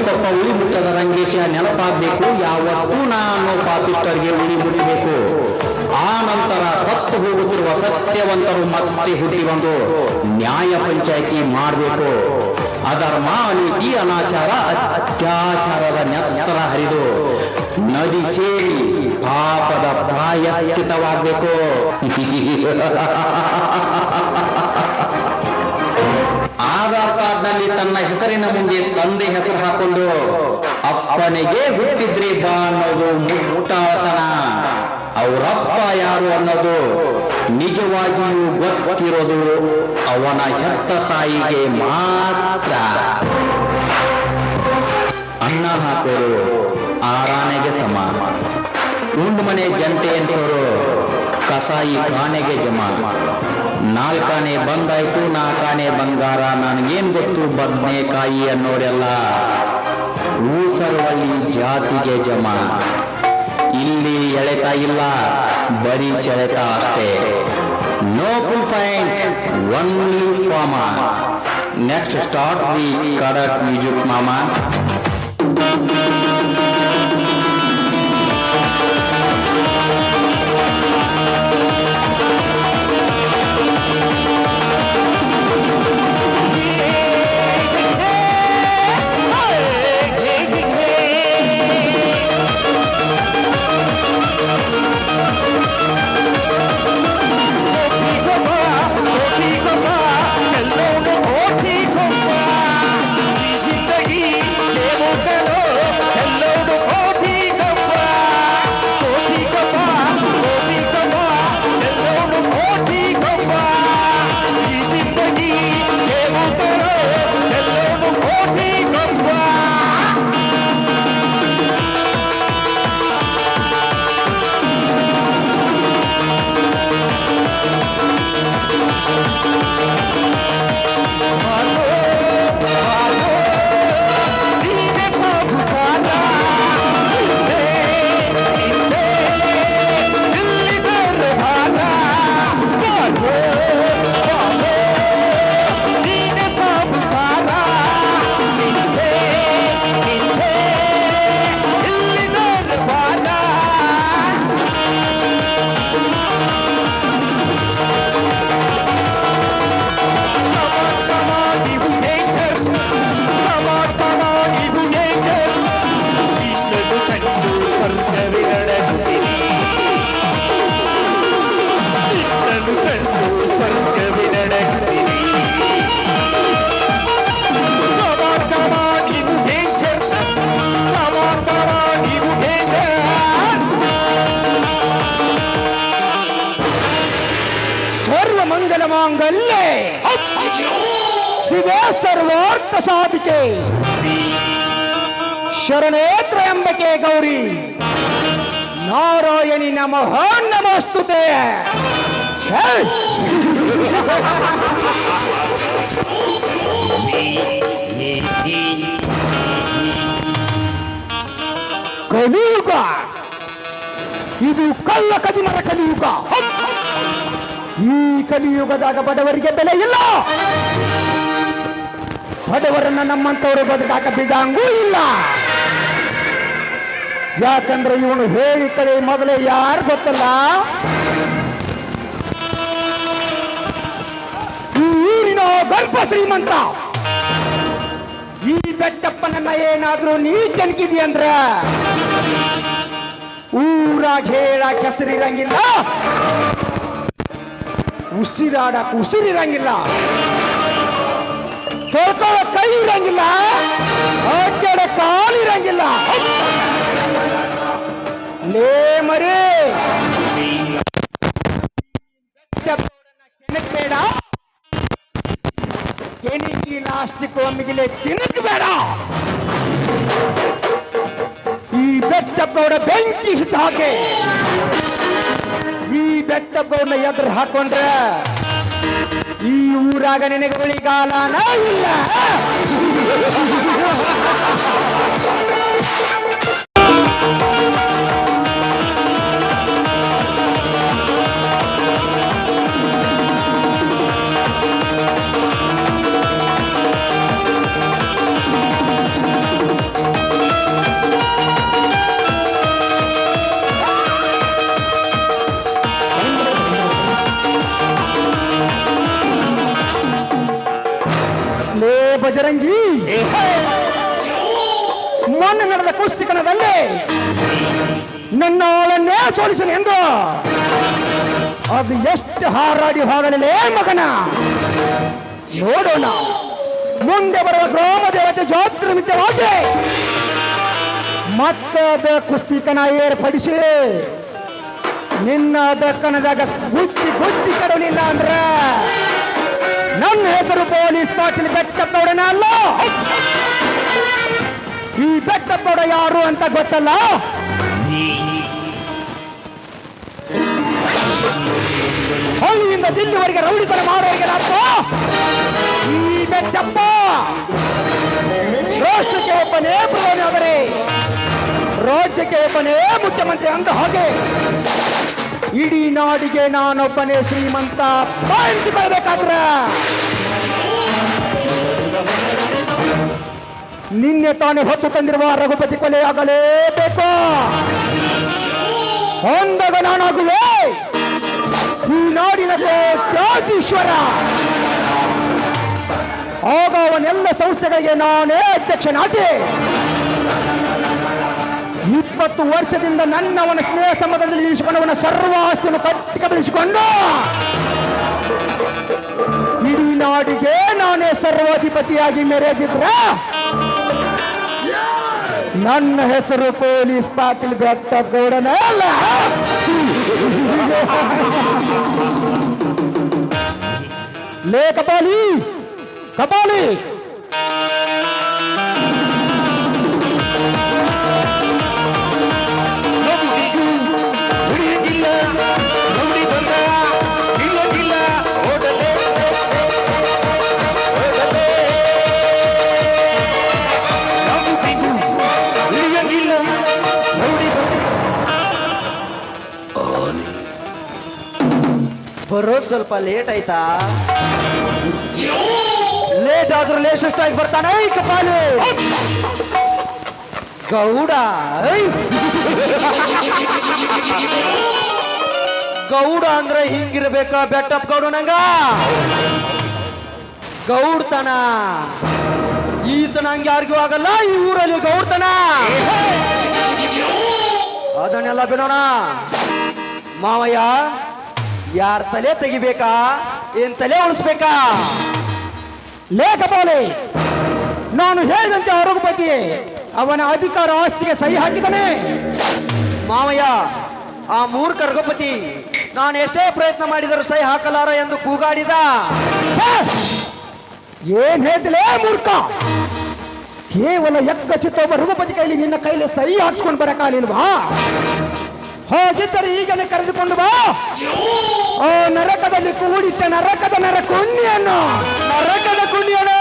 ಕೊಪ್ಪ ಉಳಿ ಮುಟ್ಟದ ರಂಗೇಶ ನೆನಪಾಗಬೇಕು, ಯಾವತ್ತೂ ನಾನು ಪಾಪಿಸ್ಟರ್ಗೆ ಉಳಿ ಮುಟ್ಟಬೇಕು. ಆ ನಂತರ ಸತ್ತು ಹೋಗುತ್ತಿರುವ ಸತ್ಯವಂತರು ಮತ್ತೆ ಹುಟ್ಟಿ ಬಂದು ನ್ಯಾಯ ಪಂಚಾಯಿತಿ ಮಾಡಬೇಕು. ಅಧರ್ಮ, ಅನೀತಿ, ಅನಾಚಾರ, ಅತ್ಯಾಚಾರದ ನೆತ್ತರ ಹರಿದು ನದಿ ಸೇರಿ ಪಾಪದ ಪ್ರಾಯಶ್ಚಿತವಾಗಬೇಕು. ಆಧಾರ್ ಕಾರ್ಡ್ ನಲ್ಲಿ ತನ್ನ ಹೆಸರಿನ ಮುಂದೆ ತಂದೆ ಹೆಸರು ಹಾಕೊಂಡು ಅಪ್ಪನಿಗೆ ಹುಟ್ಟಿದ್ರೆ ಬಾ ಅನ್ನೋದು ಮುಟ್ಟಾಳತನ. ಅವರಪ್ಪ ಯಾರು ಅನ್ನೋದು ನಿಜವಾಗಿಯೂ ಗೊತ್ತಿರೋದು ಅವನ ಹೆತ್ತ ತಾಯಿಗೆ ಮಾತ್ರ. ಅನ್ನ ಹಾಕೋರು ಆರಾನೆಗೆ ಸಮ, ಉಂಡು ಮನೆ ಜನತೆ ಎನ್ಸೋರು ಕಸಾಯಿ ಕಾನೆಗೆ ಜಮ. ನಾಲ್ಕಾನೆ ಬಂದಾಯ್ತು, ನಾಲ್ಕಾನೆ ಬಂಗಾರ, ನನಗೇನ್ ಗೊತ್ತು ಬದ್ನೆಕಾಯಿ ಅನ್ನೋರೆಲ್ಲ ಊಸರವಳ್ಳಿ ಜಾತಿಗೆ ಜಮ. ಇಲ್ಲಿ ಎಳೆತ ಇಲ್ಲ, ಬರೀ ಸೆಳೆತ ಅಷ್ಟೇ. No full point, only comma. Next start the ಕಡಕ್ ಮ್ಯೂಸಿಕ್ ಮಾಮಾ. ಮಾಂಗಲ್ಯೆ ಶಿವೆ ಸರ್ವಾರ್ಥ ಸಾಧಿಕೆ ಶರಣೇ ತ್ರಯಂಬಕೆ ಗೌರಿ ನಾರಾಯಣಿ ನಮಃ ನಮಸ್ತುತೆ. ಕಲಿಯುಗ ಇದು ಕಳ್ಳ ಕದಿಮರ ಕಲಿಯುಗ. ಈ ಕಲಿಯುಗದಾಗ ಬಡವರಿಗೆ ಬೆಲೆ ಇಲ್ಲ, ಬಡವರನ್ನ ನಮ್ಮಂತವರು ಬದುಕಾಕ ಬಿಡಂಗೂ ಇಲ್ಲ. ಯಾಕಂದ್ರೆ ಇವನು ಹೇಳಿ ಕಡೆ ಮೊದಲೇ ಯಾರು ಗೊತ್ತಲ್ಲ, ಈ ಊರಿನ ಗರ್ಭ ಶ್ರೀಮಂತ. ಈ ಬೆಟ್ಟಪ್ಪನನ್ನ ಏನಾದ್ರೂ ನೀ ಕೆಣಕಿದೀಯಂದ್ರ ಊರಾಗ ಹೇಳಕ್ ಹೆಸರಿರಂಗಿಲ್ಲ, ಉಸಿರಾಡಕ್ ಉಸಿರಿರಂಗಿಲ್ಲ, ತೊಳ್ಕೊಳ್ಳೋ ಕೈ ಇರಂಗಿಲ್ಲ, ಅಡ್ಡಾಡ ಕಾಲಿರಂಗಿಲ್ಲ. ಲೇ ಮರೇ ಕೆಣಕ್ಬೇಡ, ಕೆಣಕಿ ಲಾಸ್ಟಿಕ್ ಒಮ್ಮಿಗಿಲೆ ತಿನ್ನಕ್ಬೇಡ. ಈ ಬೆಟ್ಟಪ್ಪಗೌಡ ಬೆಂಕಿ ಹಿತ ಹಾಕಿ ಈ ಬೆಟ್ಟಪ್ಪಗೌಡನ ಎದುರು ಹಾಕೊಂಡ್ರೆ ಈ ಊರಾಗ ನಿನಗೆ ಉಳಿಗಾಲನ ಇಲ್ಲ. ಮೊನ್ನೆ ನಡೆದ ಕುಸ್ತಿಕಣದಲ್ಲಿ ನನ್ನ ಆಳನ್ನೇ ಸೋಲಿಸನು ಎಂದು ಅದು ಎಷ್ಟು ಹಾರಾಡಿ ಹೋಗಲಿಲ್ಲೇ ಮಗನ. ನೋಡೋಣ ಮುಂದೆ ಬರುವ ಗ್ರಾಮ ದೇವತೆ ಜಾತ್ರೆ ಮಿತ್ರವಾಗಿ ಮತ್ತದ ಕುಸ್ತಿಕನ ಏರ್ಪಡಿಸಿ ನಿನ್ನ ದಕ್ಕನದಾಗ ಗುದ್ದಿ ಕಡಲಿಲ್ಲ ಅಂದ್ರ ನನ್ನ ಹೆಸರು ಪೊಲೀಸ್ ಪಾಟೀಲ್ ಬೆಟ್ಟಪ್ಪಗೌಡನ ಅಲ್ಲ. ಈ ಬೆಟ್ಟಪ್ಪಗೌಡ ಯಾರು ಅಂತ ಗೊತ್ತಲ್ಲ. ಹಳ್ಳಿಯಿಂದ ದಿಲ್ಲಿವರೆಗೆ ರೌಡಿತನ ಮಾಡೋರಿಗೆಲ್ಲ ಈ ಬೆಟ್ಟಪ್ಪ ರಾಷ್ಟ್ರಕ್ಕೆ ಒಬ್ಬನೇ ಪ್ರಧಾನಿ ಆದರೆ ರಾಜ್ಯಕ್ಕೆ ಒಬ್ಬನೇ ಮುಖ್ಯಮಂತ್ರಿ ಅಂದ ಹಾಗೆ ಇಡೀ ನಾಡಿಗೆ ನಾನೊಬ್ಬನೇ ಶ್ರೀಮಂತ ಬಾಯಿಸಿಕೊಳ್ಬೇಕಾದ್ರ ನಿನ್ನೆ ತಾನೇ ಹೊತ್ತು ತಂದಿರುವ ರಘುಪತಿ ಕೊಲೆಯಾಗಲೇಬೇಕು. ಅಂದಾಗ ನಾನಾಗುವೆ ಈ ನಾಡಿನ ಕೋಟ್ಯಾಧೀಶ್ವರ. ಆಗ ಅವನೆಲ್ಲ ಸಂಸ್ಥೆಗಳಿಗೆ ನಾನೇ ಅಧ್ಯಕ್ಷನಾಗಿ 20 ವರ್ಷದಿಂದ ನನ್ನವನ ಸ್ನೇಹ ಸಂಬಂಧದಲ್ಲಿ ಇರಿಸಿಕೊಂಡವನ ಸರ್ವ ಆಸ್ತಿಯನ್ನು ಕಟ್ಟಿಕಬಲಿಸಿಕೊಂಡು ಇಡೀ ನಾಡಿಗೆ ನಾನೇ ಸರ್ವಾಧಿಪತಿಯಾಗಿ ಮೆರೆದಿದ್ರೆ ನನ್ನ ಹೆಸರು ಪೊಲೀಸ್ ಪಾಟೀಲ್ ಬೆಟ್ಟಪ್ಪಗೌಡನ ಅಲ್ಲ. ಲೇ ಕಪಾಲಿ ಕಪಾಲಿ, ಬರೋದು ಸ್ವಲ್ಪ ಲೇಟ್ ಆಯ್ತಾ? ಲೇಟ್ ಆದ್ರೂ ಲೇಟೆಸ್ಟಾಗಿ ಬರ್ತಾನೆ ಈ ಕಪಾಲಿ ಗೌಡ. ಗೌಡ ಅಂದ್ರೆ ಹಿಂಗಿರ್ಬೇಕ ಬೆಟ್ಟಪ್ಪ ಗೌಡ ನಂಗ. ಗೌಡ್ತನ ಈತನ ಹಂಗೆ ಯಾರಿಗೂ ಆಗಲ್ಲ ಈ ಊರಲ್ಲಿ ಗೌಡ್ತನ. ಅದನ್ನೆಲ್ಲ ಬಿಡೋಣ ಮಾವಯ್ಯ. ಯಾರ ತಲೆ ತೆಗಿಬೇಕಾ ಏನ್ ತಲೆ ಉಳಿಸ್ಬೇಕಾ? ಲೇ ಕಪಾಲಿ, ನಾನು ಹೇಳಿದಂತೆ ರಘುಪತಿ ಅವನ ಅಧಿಕಾರ ಆಸ್ತಿಗೆ ಸಹಿ ಹಾಕಿದ್ದಾನೆ. ಮಾವಯ್ಯ, ಆ ಮೂರ್ಖ ರಘುಪತಿ ನಾನು ಎಷ್ಟೇ ಪ್ರಯತ್ನ ಮಾಡಿದರೂ ಸಹಿ ಹಾಕಲಾರ ಎಂದು ಕೂಗಾಡಿದ. ಛೇ! ಏನ್ ಹೇಳ್ತಿಲೇ ಮೂರ್ಖ? ಕೇವಲ ಎಕ್ಕಚಿತ್ತ ಒಬ್ಬ ರಘುಪತಿ ಕೈಲಿ ನಿನ್ನ ಕೈಲಿ ಸಹಿ ಹಾಕ್ಸ್ಕೊಂಡು ಬರಕಾಲಿಲ್ವಾ? ಹೋಗಿದ್ದರೆ ಈಗಲೇ ಕರೆದುಕೊಂಡು ಬಾ. ಆ ನರಕದಲ್ಲಿ ಕೂಡಿಟ್ಟ ನರಕದ ಕುಣ್ಣಿಯನ್ನು ನರಕದ ಕುಣ್ಯನ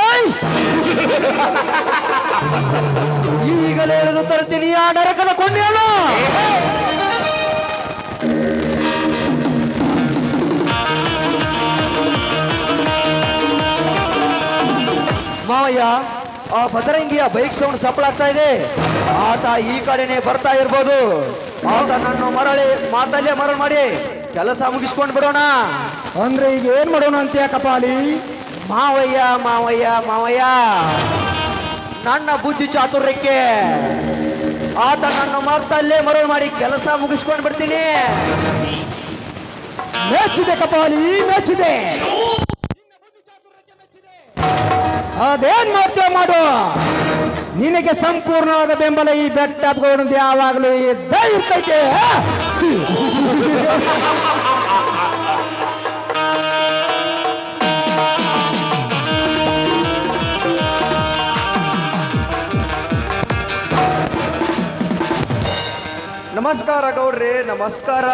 ಈಗಲೇ ಎಳೆದು ತರ್ತೀನಿ ಆ ನರಕದ ಕುಣ್ಯನ. ಮಾವಯ್ಯ, ಆ ಭದ್ರಂಗಿಯ ಬೈಕ್ ಸೌಂಡ್ ಸಪ್ಪಳಾಗ್ತಾ ಇದೆ. ಆತ ಈ ಕಡೆನೆ ಬರ್ತಾ ಇರ್ಬೋದು. ಆತ ನನ್ನ ಮಾತಲ್ಲೇ ಮರಳು ಮಾಡಿ ಕೆಲಸ ಮುಗಿಸ್ಕೊಂಡು ಬಿಡೋಣ. ಅಂದ್ರೆ ಈಗ ಏನ್ ಮಾಡೋಣ ಅಂತೀಯ ಕಪಾಲಿ? ಮಾವಯ್ಯ ಮಾವಯ್ಯ ಮಾವಯ್ಯ, ನನ್ನ ಬುದ್ಧಿ ಚಾತುರ್ಯಕ್ಕೆ ಆತ ನನ್ನ ಮಾತಲ್ಲೇ ಮರಳು ಮಾಡಿ ಕೆಲಸ ಮುಗಿಸ್ಕೊಂಡು ಬಿಡ್ತೀನಿ. ಮೆಚ್ಚಿದೆ ಕಪಾಲಿ, ಮೆಚ್ಚಿದೆ. ಅದೇನ್ ಮಾಡ್ತೀಯ ಮಾಡು. ನಿನಗೆ ಸಂಪೂರ್ಣವಾದ ಬೆಂಬಲ ಈ ಬೆಟ್ಟಪ್ಪಗೌಡಂದು ಯಾವಾಗಲೂ ಇದ್ದೇ ಇರ್ತೈತೆ. ನಮಸ್ಕಾರ ಗೌಡ್ರಿ, ನಮಸ್ಕಾರ.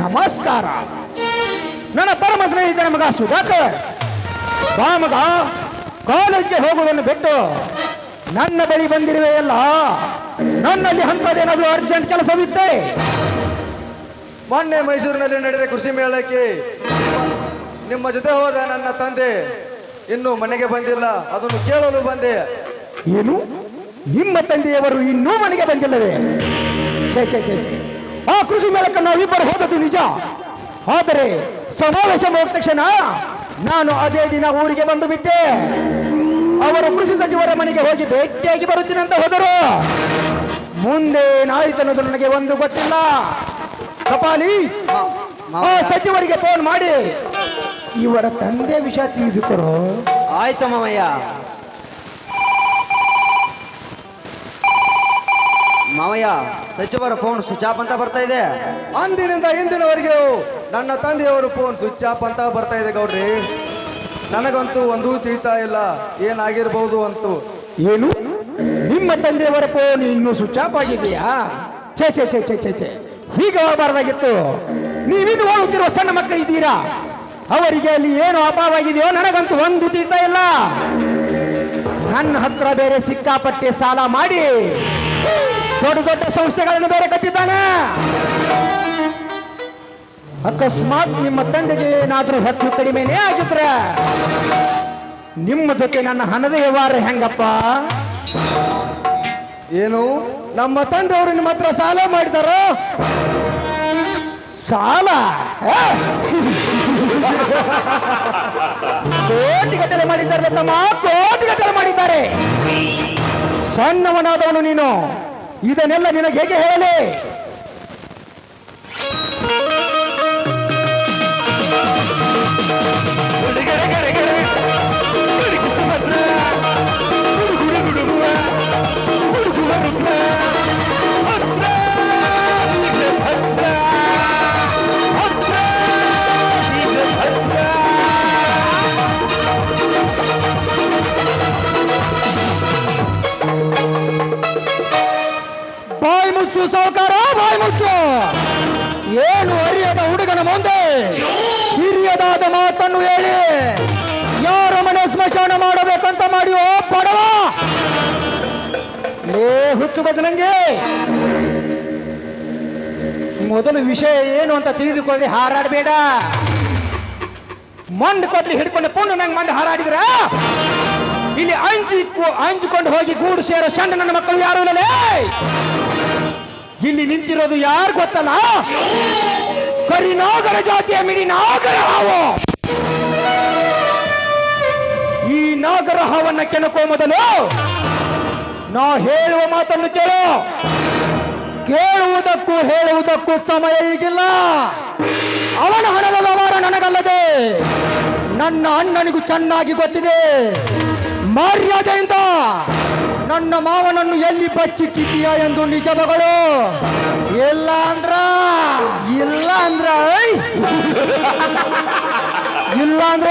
ನಮಸ್ಕಾರ. ನನ್ನ ಪರಮ ಸ್ನೇಹಿತನ ಮಗ ಸುಧಾಕರ್. ಬಾ ಮಗ, ಕಾಲೇಜ್ಗೆ ಹೋಗುವುದನ್ನು ಬಿಟ್ಟು ನನ್ನ ಬಳಿ ಬಂದಿರುವೆಯಲ್ಲ. ನನ್ನಲ್ಲಿ ಅಂಥದ್ದೇನಾದ್ರೂ ಅರ್ಜೆಂಟ್ ಕೆಲಸವಿತ್ತೆ? ಮೊನ್ನೆ ಮೈಸೂರಿನಲ್ಲಿ ನಡೆದ ಕೃಷಿ ಮೇಳಕ್ಕೆ ನಿಮ್ಮ ಜೊತೆ ಹೋದ ನನ್ನ ತಂದೆ ಇನ್ನೂ ಮನೆಗೆ ಬಂದಿಲ್ಲ, ಅದನ್ನು ಕೇಳಲು ಬಂದೆ. ಏನು, ನಿಮ್ಮ ತಂದೆಯವರು ಇನ್ನೂ ಮನೆಗೆ ಬಂದಿಲ್ಲವೇ? ಛೇ ಛೇ ಛೇ ಛೇ. ಆ ಕೃಷಿ ಮೇಳಕ್ಕೆ ನಾವಿಬ್ಬರು ಹೋದದ್ದು ನಿಜ. ಆದರೆ ಸಮಾವೇಶ ಮುಗಿದ ತಕ್ಷಣ ನಾನು ಅದೇ ದಿನ ಊರಿಗೆ ಬಂದು ಬಿಟ್ಟೆ. ಅವರು ಕೃಷಿ ಸಚಿವರ ಮನೆಗೆ ಹೋಗಿ ಭೇಟಿಯಾಗಿ ಬರುತ್ತೀನಿ ಅಂತ ಹೋದರು. ಮುಂದೇನಾಯ್ತು ಅನ್ನೋದು ನನಗೆ ಒಂದು ಗೊತ್ತಿಲ್ಲ. ಕಪಾಲಿ, ಆ ಸಚಿವರಿಗೆ ಫೋನ್ ಮಾಡಿ ಇವರ ತಂದೆ ವಿಷಯ ತಿಳಿದುಕೊಡು. ಆಯ್ತು ಮಾವಯ್ಯ. ಮಾವಯ್ಯ, ಸಚಿವರ ಫೋನ್ ಸ್ವಿಚ್ ಆಫ್ ಅಂತ ಬರ್ತಾ ಇದೆ. ಅಂದಿನಿಂದ ಇಂದಿನವರೆಗೂ ನನ್ನ ತಂದೆಯವರು ಫೋನ್ ಸ್ವಿಚ್ ಆಫ್ ಅಂತ ಬರ್ತಾ ಇದೆ ಗೌಡ್ರಿ. ನನಗಂತೂ ಒಂದೂ ತಿಳಿತಾ ಇಲ್ಲ ಏನಾಗಿರ್ಬಹುದು ಅಂತೂ. ಏನು, ನಿಮ್ಮ ತಂದೆಯವರ ಫೋನ್ ಇನ್ನೂ ಸ್ವಿಚ್ ಆಫ್ ಆಗಿದೆಯಾ? ಛೇ ಛೇ ಛೇ ಛೇ ಛೇ ಛೇ, ಹೀಗೆ ಹೋಗಬಾರ್ದಾಗಿತ್ತು. ನೀವಿದು ಹೋಗುತ್ತಿರುವ ಸಣ್ಣ ಮಕ್ಕಳು ಇದ್ದೀರಾ, ಅವರಿಗೆ ಅಲ್ಲಿ ಏನು ಅಪಾಯವಾಗಿದೆಯೋ ನನಗಂತೂ ಒಂದು ತಿಳಿತಾ ಇಲ್ಲ. ನನ್ನ ಹತ್ರ ಬೇರೆ ಸಿಕ್ಕಾಪಟ್ಟೆ ಸಾಲ ಮಾಡಿ ದೊಡ್ಡ ದೊಡ್ಡ ಸಂಸ್ಥೆಗಳನ್ನು ಬೇರೆ ಕಟ್ಟಿದ್ದಾನೆ. ಅಕಸ್ಮಾತ್ ನಿಮ್ಮ ತಂದೆಗೆ ಏನಾದ್ರೂ ಹೆಚ್ಚು ಕಡಿಮೆನೇ ಆಗಿದ್ರೆ ನಿಮ್ಮ ಜೊತೆ ನನ್ನ ಹಣದ ವ್ಯವಹಾರ ಹೆಂಗಪ್ಪ? ಏನು, ನಮ್ಮ ತಂದೆಯವರು ನಿಮ್ಮ ಹತ್ರ ಸಾಲ ಮಾಡಿದಾರ? ಸಾಲ ಕೋಟಿಗಟ್ಟಲೆ ಮಾಡಿದ್ದಾರೆ ತಮ್ಮ, ಕೋಟಿಗಟ್ಟಲೆ ಮಾಡಿದ್ದಾರೆ. ಸಣ್ಣವನಾದವನು ನೀನು, ಇದನ್ನೆಲ್ಲ ನಿನಗೆ ಹೇಗೆ ಹೇಳಲಿ? ಬಾಯಿ ಮುಚ್ಚು ಸಾವುಕಾರ, ಬಾಯಿ ಮುಚ್ಚು. ಏನು ಅರಿಯದ ಹುಡುಗನ ಮುಂದೆ ಹಿರಿಯದಾದ ಮಾತನ್ನು ಹೇಳಿ ಯಾರ ಮನೆ ಸ್ಮಶಾನ ಮಾಡಬೇಕಂತ ಮಾಡಿಯೋ ಪಡವ? ಹುಚ್ಚು ಬದಲಂಗೆ, ಮೊದಲು ವಿಷಯ ಏನು ಅಂತ ತಿಳಿದುಕೊಳ್ಳದೆ ಹಾರಾಡಬೇಡ. ಮಂಡ್ ಕೊಡ್ಲಿ ಹಿಡ್ಕೊಂಡು ಪುಣ್ಣ ನಂಗೆ ಮಂದಿ ಹಾರಾಡಿದ್ರ ಇಲ್ಲಿ ಅಂಜಿಕೊಂಡು ಹೋಗಿ ಗೂಡು ಸೇರೋ ಸಣ್ಣ ನನ್ನ ಮಕ್ಕಳು ಯಾರು ಇಲ್ಲಲೇ. ಇಲ್ಲಿ ನಿಂತಿರೋದು ಯಾರು ಗೊತ್ತಲ್ಲ? ಕರಿನಾಗರ ಜಾತಿಯ ಮಿಡಿ ನಾಗರ ಹಾವು. ಈ ನಾಗರ ಹಾವನ್ನ ಕೆಣಕೋ ಮೊದಲು ನಾ ಹೇಳುವ ಮಾತನ್ನು ಕೇಳು. ಕೇಳುವುದಕ್ಕೂ ಹೇಳುವುದಕ್ಕೂ ಸಮಯ ಈಗಿಲ್ಲ. ಅವನ ಹಣದ ವ್ಯವಹಾರ ನನಗಲ್ಲದೆ ನನ್ನ ಅಣ್ಣನಿಗೂ ಚೆನ್ನಾಗಿ ಗೊತ್ತಿದೆ. ಮರ್ಯಾದೆಯಿಂದ ನನ್ನ ಮಾವನನ್ನು ಎಲ್ಲಿ ಬಚ್ಚಿಟ್ಟಿದ್ದೀಯಾ ಎಂದು ನಿಜ ಮಗಳು. ಇಲ್ಲ ಅಂದ್ರ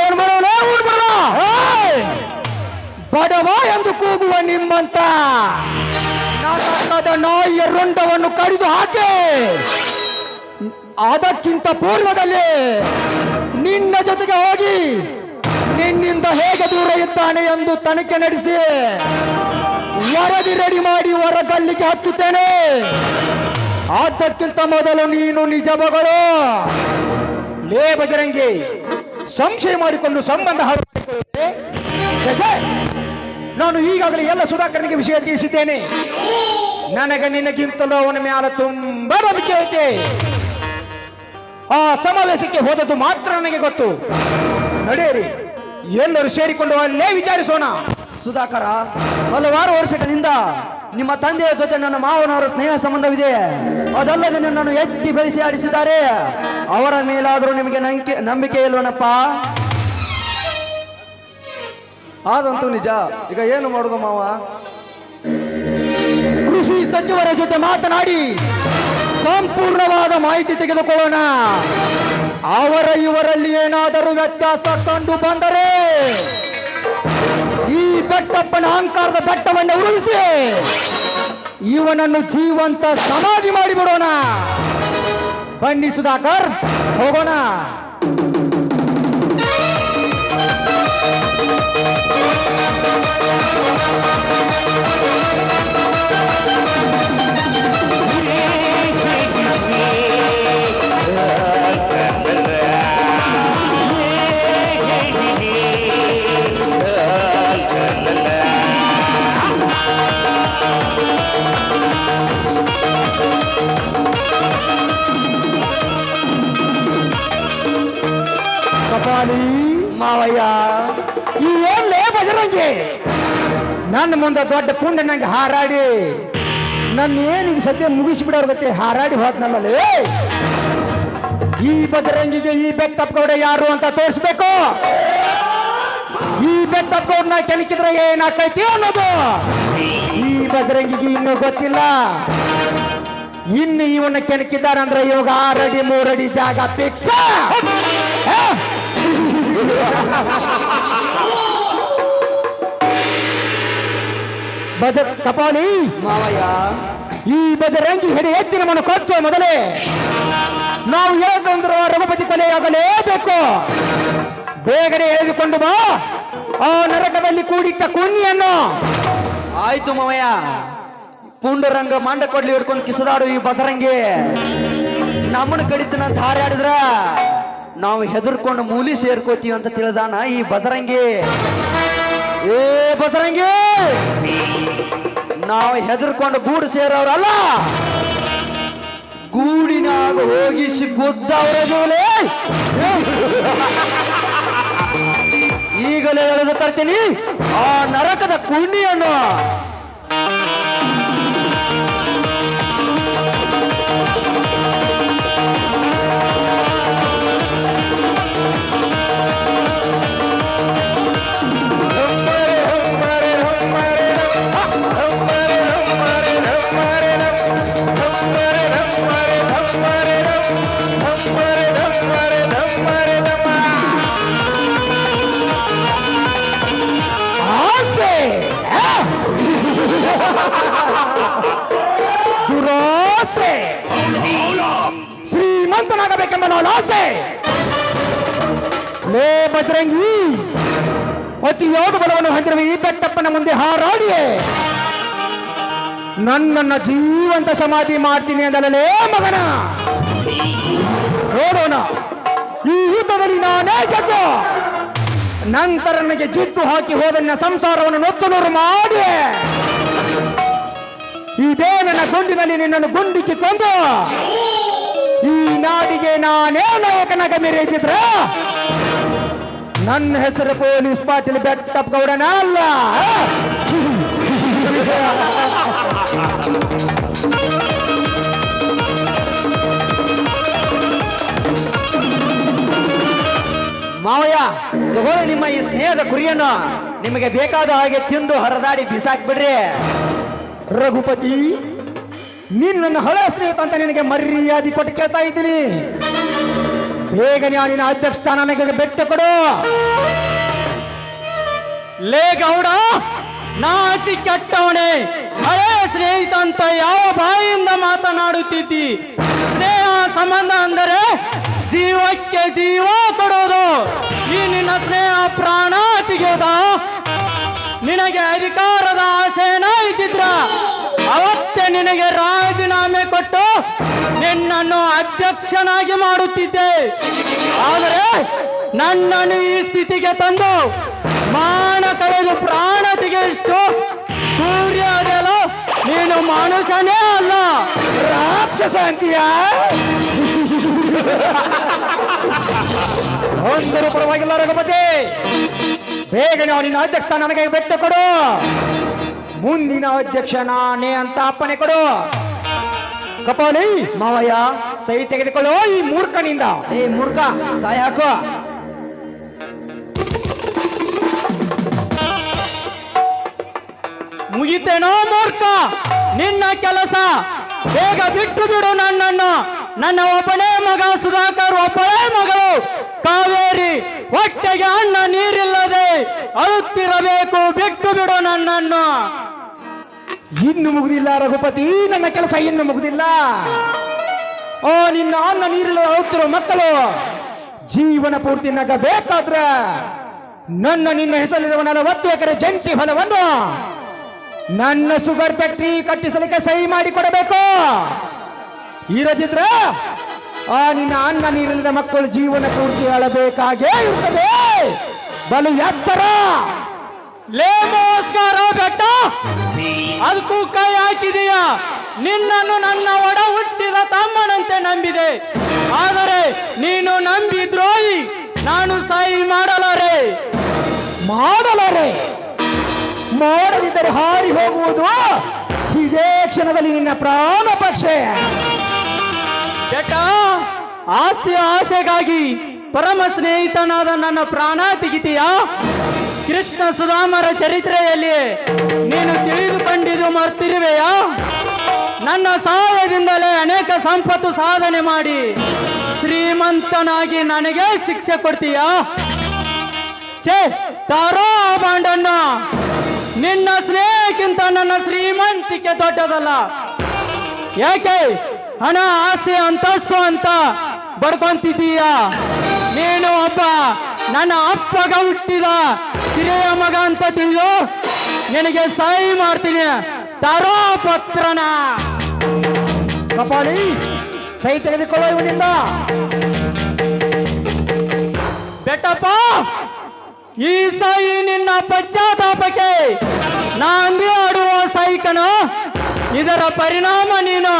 ಏನ್ ಮಾಡೋಣ? ಬಡವ ಎಂದು ಕೂಗುವ ನಿಮ್ಮಂತ ನಾಟಕದ ನಾಯಿಯ ರುಂಡವನ್ನು ಕಡಿದು ಹಾಕಿ ಅದಕ್ಕಿಂತ ಪೂರ್ವದಲ್ಲಿ ನಿನ್ನ ಜೊತೆಗೆ ಹೋಗಿ ನಿನ್ನಿಂದ ಹೇಗೆ ದೂರ ಇದ್ದಾನೆ ಎಂದು ತನಿಖೆ ನಡೆಸಿ ವರದಿ ರೆಡಿ ಮಾಡಿ ಹೊರಗಲ್ಲಿಗೆ ಹಚ್ಚುತ್ತೇನೆ. ಅದಕ್ಕಿಂತ ಮೊದಲು ನೀನು ನಿಜ ಮಗಳು. ಲೇ ಬಜರಂಗಿ, ಸಂಶಯ ಮಾಡಿಕೊಂಡು ಸಂಬಂಧ ಹಾಳು ಮಾಡಿಕೊಳ್ಳುತ್ತೆ. ನಾನು ಈಗಾಗಲೇ ಎಲ್ಲ ಸುಧಾಕರನಿಗೆ ವಿಷಯ ತಿಳಿಸಿದ್ದೇನೆ. ನನಗೆ ನಿನಗಿಂತಲೂ ಅವನ ಮ್ಯಾಲ ತುಂಬಾ ನಂಬಿಕೆ ಐತೆ. ಆ ಸಮಾವೇಶಕ್ಕೆ ಹೋದದ್ದು ಮಾತ್ರ ನನಗೆ ಗೊತ್ತು. ನಡೆಯಿರಿ, ಎಲ್ಲರೂ ಸೇರಿಕೊಂಡು ಅಲ್ಲೇ ವಿಚಾರಿಸೋಣ. ಸುಧಾಕರ, ಹಲವಾರು ವರ್ಷಗಳಿಂದ ನಿಮ್ಮ ತಂದೆಯ ಜೊತೆ ನನ್ನ ಮಾವನವರ ಸ್ನೇಹ ಸಂಬಂಧವಿದೆ. ಅದಲ್ಲದೆ ನನ್ನನ್ನು ಎತ್ತಿ ಬೆಳೆಸಿ ಆಡಿಸಿದ್ದಾರೆ. ಅವರ ಮೇಲಾದರೂ ನಿಮಗೆ ನಂಬಿಕೆ ಇಲ್ವನಪ್ಪ? ಅದಂತೂ ನಿಜ. ಈಗ ಏನು ಮಾಡುದು ಮಾವ? ಕೃಷಿ ಸಚಿವರ ಜೊತೆ ಮಾತನಾಡಿ ಸಂಪೂರ್ಣವಾದ ಮಾಹಿತಿ ತೆಗೆದುಕೊಳ್ಳೋಣ. ಇವರಲ್ಲಿ ಏನಾದರೂ ವ್ಯತ್ಯಾಸ ಕಂಡು ಬಂದರೆ ಈ ಬೆಟ್ಟಪ್ಪನ ಅಹಂಕಾರದ ಬೆಟ್ಟವನ್ನು ಉರುಳಿಸಿ ಇವನನ್ನು ಜೀವಂತ ಸಮಾಧಿ ಮಾಡಿಬಿಡೋಣ. ಬನ್ನಿ ಸುಧಾಕರ್, ಹೋಗೋಣ. ಕಪಾಲಿ ಮಾವಯ್ಯ, ಈ ಏನ್ಲೇ ಬಜರಂಗಿ, ನನ್ನ ಮುಂದೆ ದೊಡ್ಡ ಪುಂಡ ನಂಗೆ ಹಾರಾಡಿ ನನ್ನ ಏನಿಗೆ ಸದ್ಯ ಮುಗಿಸಿಬಿಡೋರ್ ಗತಿ ಹಾರಾಡಿ ಹೋದ್ನಲ್ಲೇ. ಈ ಬಜರಂಗಿಗೆ ಈ ಬೆಟ್ಟಪ್ಪ ಗೌಡ ಯಾರು ಅಂತ ತೋರಿಸ್ಬೇಕು. ಈ ಬೆಟ್ಟಪ್ಪ ಗೌಡನ ಕೆಣಕಿದ್ರೆ ಏನಾಕೈತಿ ಅನ್ನೋದು ಈ ಬಜರಂಗಿಗೆ ಇನ್ನೂ ಗೊತ್ತಿಲ್ಲ. ಇನ್ನು ಇವನ್ನ ಕೆಣಕಿದ್ದಾರೆ ಅಂದ್ರೆ ಇವಾಗ 6 ಅಡಿ 3 ಅಡಿ ಜಾಗ ಫಿಕ್ಸ್. ಕಪಾಲಿ ಮಾವಯ್ಯ, ಈ ಬಜರಂಗಿ ಹಿಡಿ ಎತ್ತಿನ ಮನ ಕೊಚ್ಚೋ ಮೊದಲೇ. ನಾವು ಹೇಳದಂದ್ರೆ ರಘುಪತಿ ಕೊಲೆಯಾಗಲೇಬೇಕು. ಬೇಗನೆ ಎಳೆದುಕೊಂಡು ಬಾ ಆ ನರಕದಲ್ಲಿ ಕೂಡಿಟ್ಟ ಕುಣ್ಣಿಯನ್ನು. ಆಯ್ತು ಮಾವಯ್ಯ. ಪುಂಡರಂಗ ಮಾಂಡ ಕೊಡ್ಲಿ ಹಿಡ್ಕೊಂಡು ಕಿಸದಾಡು ಈ ಬಸರಂಗಿ. ನಮ್ಮನ್ನ ಕಡಿತನಂತ ಹಾರಾಡಿದ್ರ ನಾವು ಹೆದರ್ಕೊಂಡು ಮೂಲಿ ಸೇರ್ಕೋತೀವಿ ಅಂತ ತಿಳಿದಾನ ಈ ಬಸರಂಗಿ. ಏ ಬಸರಂಗಿ, ನಾವು ಹೆದರ್ಕೊಂಡು ಗೂಡು ಸೇರವ್ರಲ್ಲ, ಗೂಡಿನಾಗ ಹೋಗಿಸಿ ಗುದ್ದವ್ರ ಜೋಲೆ. ಈಗಲೇ ಎಳೆದು ತರ್ತೀನಿ ಆ ನರಕದ ಕುಂಡಿಯನ್ನು. ದುರಾಸೆ ಶ್ರೀಮಂತನಾಗಬೇಕೆಂಬ ಆಸೆ. ಲೇ ಬಜರಂಗಿ, ಅತಿಯಾದ ಬಲವನ್ನು ಹೊಂದಿರುವ ಈ ಬೆಟ್ಟಪ್ಪನ ಮುಂದೆ ಹಾರಾಡಿಯೇ ನನ್ನನ್ನ ಜೀವಂತ ಸಮಾಧಿ ಮಾಡ್ತೀನಿ ಅಂದಲೇ ಮಗನ. ನೋಡೋಣ ಈ ಯುದ್ಧದಲ್ಲಿ ನಾನೇ ಗೆದ್ದು ನಂತರ ನನಗೆ ಜಿದ್ದು ಹಾಕಿ ಹೋದನ್ನ ಸಂಸಾರವನ್ನು ನೊತ್ತನೂರು ಮಾಡಿ ಇದೇ ನನ್ನ ಗುಂಡಿನಲ್ಲಿ ನಿನ್ನನ್ನು ಗುಂಡಿಕ್ಕಿ ಕೊಂದು ಈ ನಾಡಿಗೆ ನಾನೇ ನಾಯಕನಾಗ ಮೆರೆಯುತ್ತಿದ್ರ ನನ್ನ ಹೆಸರು ಪೊಲೀಸ್ ಪಾಟೀಲ್ ಬೆಟ್ಟಪ್ಪ ಗೌಡನ ಅಲ್ಲ. ಮಾವಯ್ಯ, ತಗೊಳ್ಳಿ ನಿಮ್ಮ ಈ ಸ್ನೇಹದ ಕುರಿಯನ್ನು. ನಿಮಗೆ ಬೇಕಾದ ಹಾಗೆ ತಿಂದು ಹರದಾಡಿ ಬಿಸಾಕ್ಬಿಡ್ರಿ. ರಘುಪತಿ, ನೀನು ನನ್ನ ಹಳೆಯ ಸ್ನೇಹಿತ ಅಂತ ನಿನಗೆ ಮರ್ಯಾದೆ ಕೊಟ್ಟು ಕೇಳ್ತಾ ಇದ್ದೀನಿ. ಬೇಗನೆ ನಿನ್ನ ಅಧ್ಯಕ್ಷ ಸ್ಥಾನ ನನಗೆ ಬೆಟ್ಟ ಕೊಡು. ಲೇ ಗೌಡ, ನಾ ಅತಿ ಕೆಟ್ಟವನೇ. ಹಳೆಯ ಸ್ನೇಹಿತ ಅಂತ ಯಾವ ಬಾಯಿಯಿಂದ ಮಾತನಾಡುತ್ತಿದ್ದಿ? ಸ್ನೇಹ ಸಂಬಂಧ ಅಂದರೆ ಜೀವಕ್ಕೆ ಜೀವ ಕೊಡೋದು. ಈ ನಿನ್ನ ಸ್ನೇಹ ಪ್ರಾಣ ತೆಗೆಯೋದ? ನಿನಗೆ ಅಧಿಕಾರದ ಆಸೆನ ಇದ್ದಿದ್ರ ಅವತ್ತೇ ನಿನಗೆ ರಾಜೀನಾಮೆ ಕೊಟ್ಟು ನಿನ್ನನ್ನು ಅಧ್ಯಕ್ಷನಾಗಿ ಮಾಡುತ್ತಿದ್ದೆ. ಆದರೆ ನನ್ನನ್ನು ಈ ಸ್ಥಿತಿಗೆ ತಂದು ಮಾನ ಕಳೆದು ಪ್ರಾಣ ತೆಗೆಯಷ್ಟು ಸೂರ್ಯ ಅದೆಲ್ಲ ನೀನು ಮನುಷ್ಯನೇ ಅಲ್ಲ, ರಾಕ್ಷಸ ಅಂತೀಯ. ಒಂದರೂ ಪರವಾಗಿಲ್ಲ ರಘುಪತಿ, ಬೇಗನೆ ನಿನ್ನ ಅಧ್ಯಕ್ಷ ನನಗೆ ಬೆಟ್ಟ ಕೊಡು. ಮುಂದಿನ ಅಧ್ಯಕ್ಷ ನಾನೇ ಅಂತ ಅಪ್ಪನೆ ಕೊಡು. ಕಪಾಲಿ ಮಾವಯ್ಯ, ಸಹಿ ತೆಗೆದುಕೊಳ್ಳೋ ಈ ಮೂರ್ಖನಿಂದ. ಏ ಮೂರ್ಖ, ಸಾಯ ಹಾಕೋ. ಮುಗಿತೇನೋ ಮೂರ್ಖ ನಿನ್ನ ಕೆಲಸ? ಬೇಗ ಬಿಟ್ಟು ಬಿಡು ನನ್ನನ್ನು. ನನ್ನ ಒಬ್ಬನೇ ಮಗ ಸುಧಾಕರ್, ಒಬ್ಬಳೇ ಮಗಳು ಕಾವೇರಿ, ಹೊಟ್ಟೆಗೆ ಅನ್ನ ನೀರಿಲ್ಲದೆ ಅಳುತ್ತಿರಬೇಕು. ಬಿಟ್ಟು ಬಿಡು ನನ್ನನ್ನು. ಇನ್ನು ಮುಗುದಿಲ್ಲ ರಘುಪತಿ, ನನ್ನ ಕೆಲಸ ಇನ್ನು ಮುಗುದಿಲ್ಲ. ಓ ನಿನ್ನ ಅನ್ನ ನೀರಿಲ್ಲ ಹೋಗ್ತಿರೋ ಮಕ್ಕಳು ಜೀವನ ಪೂರ್ತಿ ನಗಬೇಕಾದ್ರ ನಿನ್ನ ಹೆಸರಿರುವ 40 ಎಕರೆ ಜಂಟಿ ಹೊಲವನ್ನು ನನ್ನ ಶುಗರ್ ಫ್ಯಾಕ್ಟರಿ ಕಟ್ಟಿಸಲಿಕ್ಕೆ ಸಹಿ ಮಾಡಿ ಕೊಡಬೇಕು. ಇರದಿದ್ರ ನಿನ್ನ ಅನ್ನ ನೀರಿಲ್ಲದ ಮಕ್ಕಳು ಜೀವನ ಪೂರ್ತಿ ಅಳಬೇಕಾಗೇ ಇರ್ತದೆ. ಬಲು ಎಚ್ಚರ. ಲೇ ಮೋಸ್ಕಾರ ಬೆಟ್ಟ, ಅದಕ್ಕೂ ಕೈ ಹಾಕಿದೀಯ. ನಿನ್ನನ್ನು ನನ್ನ ಒಡ ಹುಟ್ಟಿದ ತಮ್ಮನಂತೆ ನಂಬಿದೆ. ಆದರೆ ನೀನು ನಂಬಿದ್ರೋಯಿ. ನಾನು ಸಹಿ ಮಾಡಲಾರೆ. ಮಾಡದಿದ್ದರೆ ಹಾರಿ ಹೋಗುವುದು ಇದೇ ಕ್ಷಣದಲ್ಲಿ ನಿನ್ನ ಪ್ರಾಣ ಪಕ್ಷೆ. ಬೆಟ್ಟ, ಆಸ್ತಿಯ ಆಸೆಗಾಗಿ ಪರಮ ಸ್ನೇಹಿತನಾದ ನನ್ನ ಪ್ರಾಣ ತೆಗಿತೀಯ? ಕೃಷ್ಣ ಸುಧಾಮರ ಚರಿತ್ರೆಯಲ್ಲಿ ನೀನು ತಿಳಿದುಕೊಂಡಿದ್ದು ಮರ್ತಿರುವೆಯಾ? ನನ್ನ ಸಹಾಯದಿಂದಲೇ ಅನೇಕ ಸಂಪತ್ತು ಸಾಧನೆ ಮಾಡಿ ಶ್ರೀಮಂತನಾಗಿ ನನಗೆ ಶಿಕ್ಷೆ ಕೊಡ್ತೀಯಾ? ಛೇ, ತಾರೋ ಆ ಬಾಂಡನ್ನ. ನಿನ್ನ ಸ್ನೇಹಕ್ಕಿಂತ ನನ್ನ ಶ್ರೀಮಂತಿಕೆ ದೊಡ್ಡದಲ್ಲ. ಯಾಕೆ ಹಣ, ಆಸ್ತಿ, ಅಂತಸ್ತು ಅಂತ ಬಡ್ಕೊಂತಿದ್ದೀಯ? ನೀನು ಒಬ್ಬ ನನ್ನ ಅಪ್ಪಗ ಹುಟ್ಟಿದ ಕಿರಿಯ ಮಗ ಅಂತ ತಿಳಿದು ನಿನಗೆ ಸಹಿ ಮಾಡ್ತೀನಿ. ತಾರೋ ಪತ್ರನ. ಕಪಾಲಿ, ಸಹಿ ತೆಗೆದುಕೊಳ್ಳೋ ಇವನಿಂದ. ಬೆಟ್ಟಪ್ಪ, ಈ ಸಹಿ ನಿನ್ನ ಪಶ್ಚಾತ್ತಾಪಕ್ಕೆ ನಾಂದಿ ಆಡುವ ಸೈಕನು. ಇದರ ಪರಿಣಾಮ ನೀನು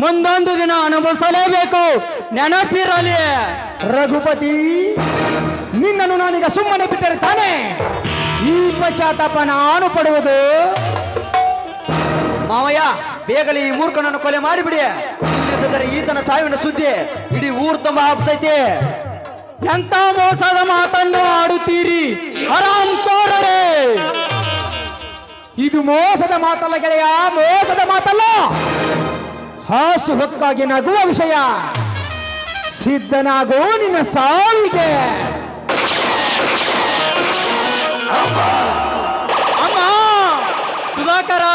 ಮುಂದೊಂದು ದಿನ ಅನುಭವಿಸಲೇಬೇಕು, ನೆನಪಿರಲಿ. ರಘುಪತಿ, ನಿನ್ನನ್ನು ನಾನೀಗ ಸುಮ್ಮನೆ ಬಿಟ್ಟರೆ ತಾನೆ ಈ ಪಶ್ಚಾತ್ತಾಪ ನಾನು ಪಡುವುದು? ಮಾವಯ್ಯ, ಬೇಗಲಿ ಈ ಮೂರ್ಖನನ್ನು ಕೊಲೆ ಮಾಡಿಬಿಡಿ. ಇಲ್ಲದಿದ್ದರೆ ಈತನ ಸಾವಿನ ಸುದ್ದಿ ಇಡೀ ಊರು ತುಂಬ ಆಗ್ತೈತಿ. ಎಂತ ಮೋಸದ ಮಾತನ್ನು ಆಡುತ್ತೀರಿ ಹರಾಮ್ ಕೋರರೇ! ಇದು ಮೋಸದ ಮಾತಲ್ಲ ಗೆಳೆಯ, ಮೋಸದ ಮಾತಲ್ಲ. ಹಾಸು ಹೊಕ್ಕಾಗಿ ನಗುವ ವಿಷಯ. ಸಿದ್ಧನಾಗೋ ನಿನ್ನ ಸಾವಿಗೆ. ಅಮ್ಮ ಸುಧಾಕರ,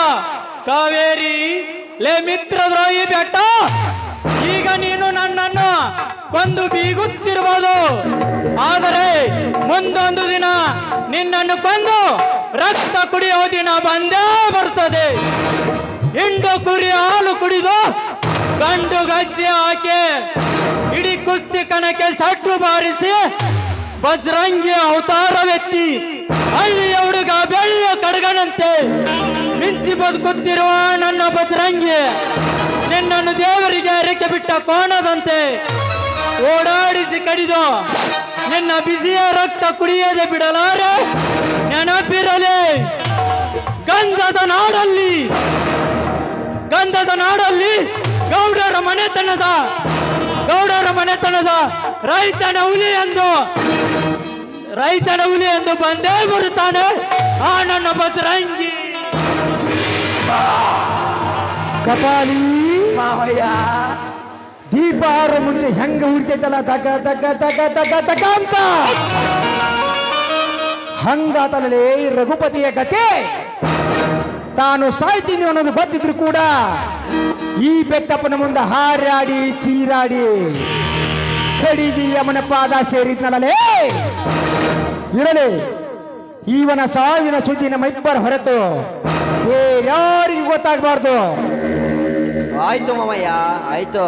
ಕಾವೇರಿ, ಲೇ ಮಿತ್ರದ್ರೋಹಿ ಬೆಟ್ಟ, ಈಗ ನೀನು ನನ್ನನ್ನು ಕೊಂದು ಬೀಗುತ್ತಿರುವುದು. ಆದರೆ ಮುಂದೊಂದು ದಿನ ನಿನ್ನನ್ನು ಕೊಂದು ರಕ್ತ ಕುಡಿಯೋ ದಿನ ಬಂದೇ ಬರ್ತದೆ. ಹಿಂಡು ಕುರಿ ಹಾಲು ಕುಡಿದು ಗಂಡು ಗಜ್ಜೆ ಹಾಕಿ ಇಡೀ ಕುಸ್ತಿ ಕಣಕ್ಕೆ ಸಡ್ಡು ಬಾರಿಸಿ ಬಜರಂಗಿ ಅವತಾರವೆತ್ತಿ ಹಳ್ಳಿಯ ಹುಡುಗ ಬೆಳ್ಳಿಯ ಕಡಗನಂತೆ ಮಿಂಚಿ ಬದುಕುತ್ತಿರುವ ನನ್ನ ಬಜರಂಗಿ ನಿನ್ನನ್ನು ದೇವರಿಗೆ ಅರಕೆ ಬಿಟ್ಟ ಕೋಣದಂತೆ ಓಡಾಡಿಸಿ ಕಡಿದು ನಿನ್ನ ಬಿಸಿಯ ರಕ್ತ ಕುಡಿಯದೆ ಬಿಡಲಾರೆ. ನೆನಪಿರಲಿ, ಗಂಧದ ನಾಡಲ್ಲಿ ಗೌಡರ ಮನೆತನದ ರೈತನ ಹುಲಿ ಎಂದು ಬಂದೇ ಬರುತ್ತಾನೆ ಆ ನನ್ನ ಬಜರಂಗಿ. ಕಪಾಲಿ, ಮಾವಯ್ಯ, ದೀಪ ಆರೋ ಮುಂಚೆ ಹೆಂಗ ಉಳಿತೈತಲ್ಲ ದಗ ದಗ ದಗ ದಗ ದಗ ಅಂತ ಹಂಗಾತಲೇ ರಘುಪತಿಯ ಗತೆ. ತಾನು ಸಾಯ್ತೀನಿ ಅನ್ನೋದು ಗೊತ್ತಿದ್ರು ಕೂಡ ಈ ಬೆಟ್ಟಪ್ಪನ ಮುಂದೆ ಹಾರಾಡಿ ಚೀರಾಡಿ ಕಡಿಗಿ ಯಮನ ಪಾದ ಸೇರಿದ್ನಲ್ಲೇ. ಇರಲಿ, ಇವನ ಸಾವಿನ ಸುದ್ದಿ ನಮ್ಮ ಇಬ್ಬರ ಹೊರತು ಬೇರ್ಯಾರಿಗೂ ಗೊತ್ತಾಗಬಾರ್ದು. ಆಯ್ತು ಮಾವಯ್ಯ, ಆಯ್ತು.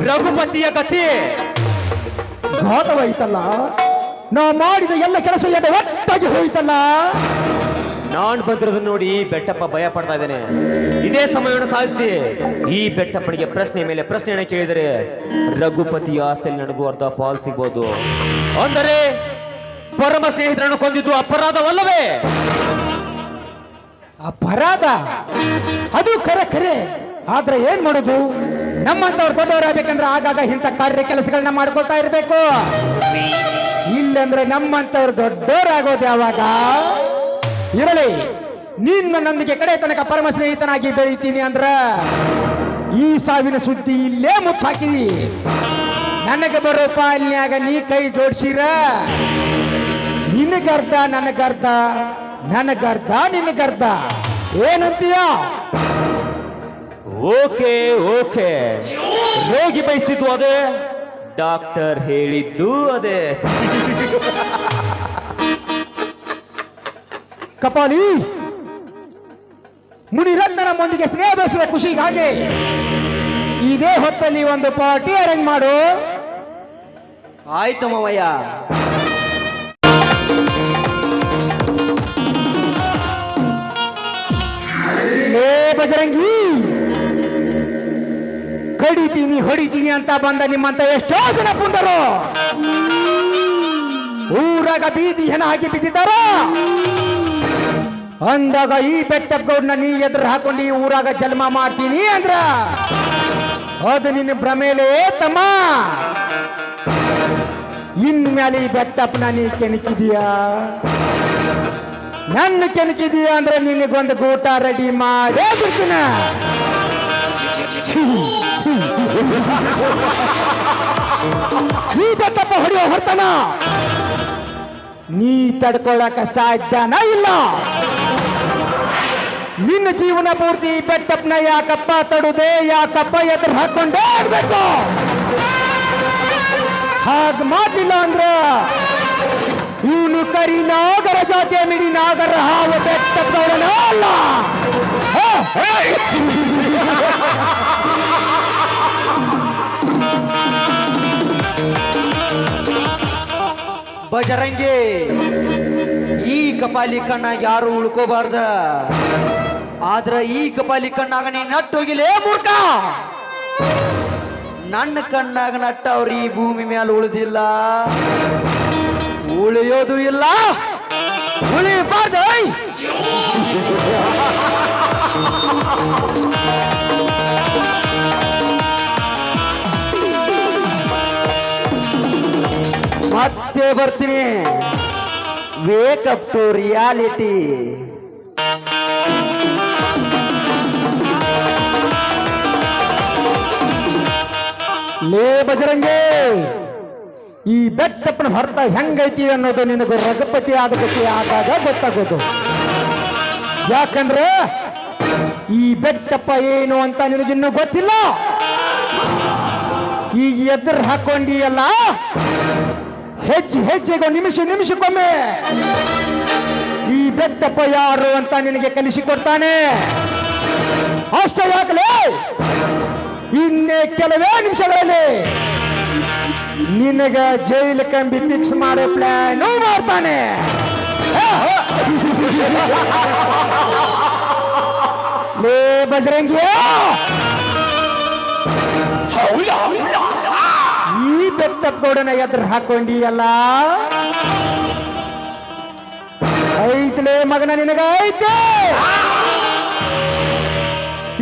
ರಘುಪತಿಯ ಕಥೆ ಘಾತವಾಯಿತಲ್ಲ. ನಾ ಮಾಡಿದ ಎಲ್ಲ ಕೆಲಸ ಎಡೆ ಒಟ್ಟಾಗಿ ಹೋಯಿತಲ್ಲ. ನಾನ್ ಬಂದಿರೋದನ್ನ ನೋಡಿ ಬೆಟ್ಟಪ್ಪ ಭಯ ಪಡ್ತಾ ಇದ್ದೇನೆ. ಇದೇ ಸಮಯವನ್ನು ಸಾಧಿಸಿ ಈ ಬೆಟ್ಟಪ್ಪನಿಗೆ ಪ್ರಶ್ನೆ ಮೇಲೆ ಪ್ರಶ್ನೆಯನ್ನು ಕೇಳಿದರೆ ರಘುಪತಿಯ ಆಸ್ತಿಯಲ್ಲಿ ನನಗೂ ಅರ್ಧ ಪಾಲ್ ಸಿಗ್ಬೋದು. ಅಂದರೆ ಪರಮ ಸ್ನೇಹಿತರನ್ನು ಕೊಂದಿದ್ದು ಅಪರಾಧವಲ್ಲವೇ? ಅಪರಾಧ ಅದು ಖರೆ. ಆದ್ರೆ ಏನ್ ಮಾಡೋದು? ನಮ್ಮಂತವ್ರು ದೊಡ್ಡವರಾಗಬೇಕಂದ್ರೆ ಆಗಾಗ ಇಂಥ ಕಾರ್ಯ ಕೆಲಸಗಳನ್ನ ಮಾಡ್ಕೊಳ್ತಾ ಇರ್ಬೇಕು. ಇಲ್ಲಂದ್ರೆ ನಮ್ಮಂತವ್ರು ದೊಡ್ಡವರಾಗೋದು ಯಾವಾಗ? ಇರಲಿ, ನೀನ್ ನನ್ನೊಂದಿಗೆ ಕಡೆ ತನಕ ಪರಮ ಸ್ನೇಹಿತನಾಗಿ ಬೆಳಿತೀನಿ ಅಂದ್ರ ಈ ಸಾವಿನ ಸುದ್ದಿ ಇಲ್ಲೇ ಮುಚ್ಚಾಕಿದಿ. ನನಗೆ ಬರೋ ಪಾಲ್ನ್ಯಾಗ ನೀ ಕೈ ಜೋಡ್ಸಿರ ನಿನಗರ್ಧ ನನಗರ್ಧ, ನನಗರ್ಧ ನಿನಗರ್ಧ. ಏನಂತೀಯ? ಓಕೆ ಓಕೆ, ರೋಗಿ ಬಯಸಿದ್ದು ಅದೇ, ಡಾಕ್ಟರ್ ಹೇಳಿದ್ದು ಅದೇ. ಕಪಾಲಿ, ಮುನಿರತ್ನನಮ್ಮೊಂದಿಗೆ ಸ್ನೇಹ ಬೆಳೆಸಿದ ಖುಷಿಗಾಗಿ ಇದೇ ಹೊತ್ತಲ್ಲಿ ಒಂದು ಪಾರ್ಟಿ ಅರೇಂಜ್ ಮಾಡು. ಆಯ್ತು ಮಾವಯ್ಯ. ಲೇ ಬಜರಂಗಿ, ಕಡಿತೀನಿ ಹೊಡಿತೀನಿ ಅಂತ ಬಂದ ನಿಮ್ಮಂತ ಎಷ್ಟೋ ಜನ ಪುಂಡರು ಊರಾಗ ಬೀದಿ ಹೆಣ ಹಾಕಿ ಬಿದ್ದಿದ್ದಾರೋ ಅಂದಾಗ ಈ ಬೆಟ್ಟಗೌಡನ ನೀ ಎದುರು ಹಾಕೊಂಡು ಈ ಊರಾಗ ಜನ್ಮ ಮಾಡ್ತೀನಿ ಅಂದ್ರ ಅದು ನಿನ್ನ ಭ್ರಮೇಲೇ ತಮ್ಮ. ಇನ್ಮೇಲೆ ಈ ಬೆಟ್ಟಪ್ಪನ ನೀ ಕೆಣಕಿದೀಯಾ, ನನ್ನ ಕೆಣಕಿದೀಯ ಅಂದ್ರೆ ನಿನಗೊಂದು ಗೂಟ ರೆಡಿ ಮಾಡೇ ಬಿಡ್ತೀನ. ಈ ಬೆಟ್ಟಪ್ಪ ಹೊಡೆಯೋ ಹೊರತನ ನೀ ತಡ್ಕೊಳ್ಳಕ ಸಾಧ್ಯನ ಇಲ್ಲ. ನಿನ್ನ ಜೀವನ ಪೂರ್ತಿ ಈ ಬೆಟ್ಟಪ್ಪನ ಯಾಕಪ್ಪ ತಡುದೆ, ಯಾಕಪ್ಪ ಎದುರು ಹಾಕೊಂಡೇ ಇರ್ಬೇಕು. ಹಾಗ ಮಾಡ್ಲಿಲ್ಲ ಅಂದ್ರ ಇವನು ಕರಿ ನಾಗರ ಜಾತಿಯ ಮಿಡಿ ನಾಗರ ಹಾವು ಬೆಟ್ಟಪ್ಪನವರನ ಅಲ್ಲ. ಬಜರಂಗಿ, ಈ ಕಪಾಲಿ ಕಣ್ಣಾಗ ಯಾರು ಉಳ್ಕೋಬಾರ್ದ. ಆದ್ರ ಈ ಕಪಾಲಿ ಕಣ್ಣಾಗ ನೀ ನಟ್ಟೋಗಿಲೇ ಮೂರ್ಖ. ನನ್ನ ಕಣ್ಣಾಗ ನಟ್ಟವ್ರು ಈ ಭೂಮಿ ಮೇಲೆ ಉಳಿದಿಲ್ಲ, ಉಳಿಯೋದು ಇಲ್ಲ, ಉಳಿಬಾರ್ದು. ಮತ್ತೆ ಬರ್ತೀನಿ. Wake up to reality. ಲೇ ಬಜರಂಗಿ, ಈ ಬೆಟ್ಟಪ್ಪನ ಹೊರತ ಹೆಂಗೈತಿ ಅನ್ನೋದು ನಿನಗೂ ರಘುಪತಿ ಆದಗತಿ ಆದಾಗ ಗೊತ್ತಾಗೋದು. ಯಾಕಂದ್ರೆ ಈ ಬೆಟ್ಟಪ್ಪ ಏನು ಅಂತ ನಿನಗಿನ್ನೂ ಗೊತ್ತಿಲ್ಲ. ಈಗ ಎದುರು ಹಾಕೊಂಡಿಯಲ್ಲ, ಹೆಜ್ಜೆಗೂ ನಿಮಿಷಕ್ಕೊಮ್ಮೆ ಈ ಬೆಟ್ಟಪ್ಪ ಯಾರು ಅಂತ ನಿನಗೆ ಕಲಿಸಿಕೊಡ್ತಾನೆ. ಅಷ್ಟೇ ಯಾಕಲೇ, ಇನ್ನೇ ಕೆಲವೇ ನಿಮಿಷಗಳಲ್ಲಿ ನಿನಗ ಜೈಲು ಕಂಬಿ ಫಿಕ್ಸ್ ಮಾಡೋ ಪ್ಲಾನ್ ಮಾಡ್ತಾನೆ. ಲೇ ಬಜರಂಗಿ, ಈ ಬೆಟ್ಟಪ್ಪಗೌಡನ ಎದುರು ಹಾಕೊಂಡಿಯಲ್ಲ, ಐತ್ಲೇ ಮಗನ ನಿನಗ ಐತೆ.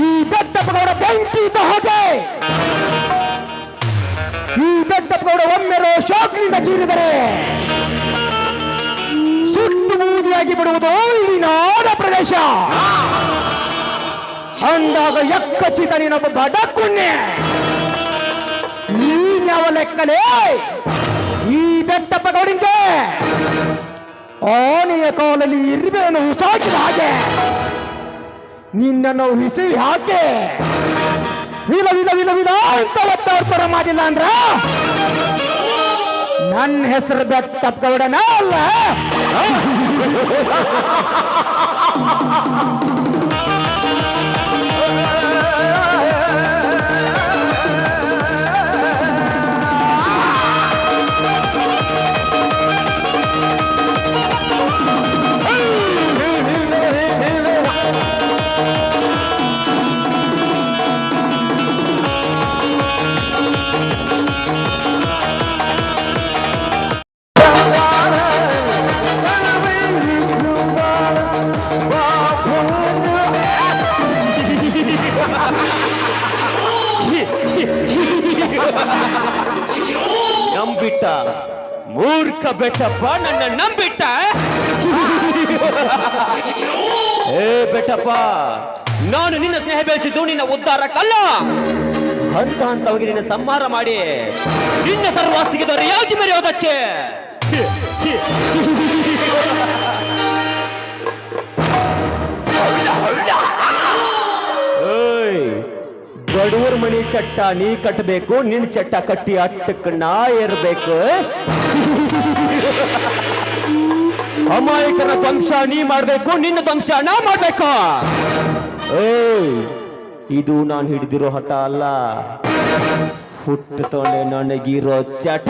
ಈ ಬೆಟ್ಟಪ್ಪಗೌಡ ಬೆಂಕಿ ಹೋದೆ. ಈ ಬೆಟ್ಟಪ್ಪಗೌಡ ಒಮ್ಮೆ ಶೋಕನಿಂದ ಚೀರಿದರೆ ಸುಟ್ಟು ಬೂದಿಯಾಗಿ ಬಿಡುವುದು ಈ ನಾಡ ಪ್ರದೇಶ. ಅಂದಾಗ ಎಕ್ಕಚ್ಚಿತ ನೀನೊಬ್ಬ ಬಡಕುಣ್ಣೆ. ನೀನ್ಯಾವ ಲೆಕ್ಕಲೇ ಈ ಬೆಟ್ಟಪ್ಪಗೌಡಿಗೆ ಆನೆಯ ಕಾಲಲ್ಲಿ ಇರುವೆಯನ್ನು ಹುಸಾಕಿದ ಹಾಗೆ ನಿನ್ನನ್ನು ಹಿಸಿವಿ ಹಾಕಿ ವಿಲ ವಿಲ ವಿಲ ವಿಲ ಅಂತ ಒತ್ತಾಡ್ತಾರ ಮಾಡಿಲ್ಲ ಅಂದ್ರ ನನ್ನ ಹೆಸರು ಬೆಟ್ಟಪ್ಪಗೌಡನ ಅಲ್ಲ. ನಂಬಿಟ್ಟ ಮೂರ್ಖ ಬೆಟ್ಟಪ್ಪ, ನನ್ನ ನಂಬಿಟ್ಟ. ಏ ಬೆಟ್ಟಪ್ಪ, ನಾನು ನಿನ್ನ ಸ್ನೇಹ ಬೆಳೆಸಿದ್ದು ನಿನ್ನ ಉದ್ಧಾರಕ್ಕಲ್ಲ, ಹಂತವಾಗಿ ನಿನ್ನ ಸಂಹಾರ ಮಾಡಿ ನಿನ್ನ ಸರ್ವಾಸ್ತಿಗೆ ದೊರೆಯಾಗಿ ಮೆರೆಯೋದಕ್ಕೆ. ಬಡವರ ಮನಿ ಚಟ್ಟ ನೀ ಕಟ್ಟಬೇಕು, ನಿನ್ನ ಚಟ್ಟ ಕಟ್ಟಿ ಅಟ್ಟಕ್ಕೆ ನಾ ಏರ್ಬೇಕು. ಅಮಾಯಕರ ಧ್ವಂಸ ನೀ ಮಾಡ್ಬೇಕು, ನಿನ್ನ ಧ್ವಂಸ ನಾ ಮಾಡ್ಬೇಕು. ಏಯ್ ಇದು ನಾನು ಹಿಡಿದಿರೋ ಹಠ ಅಲ್ಲ, ಹುಟ್ಟುತ್ತೋಳೆ ನನಗಿರೋ ಚಟ.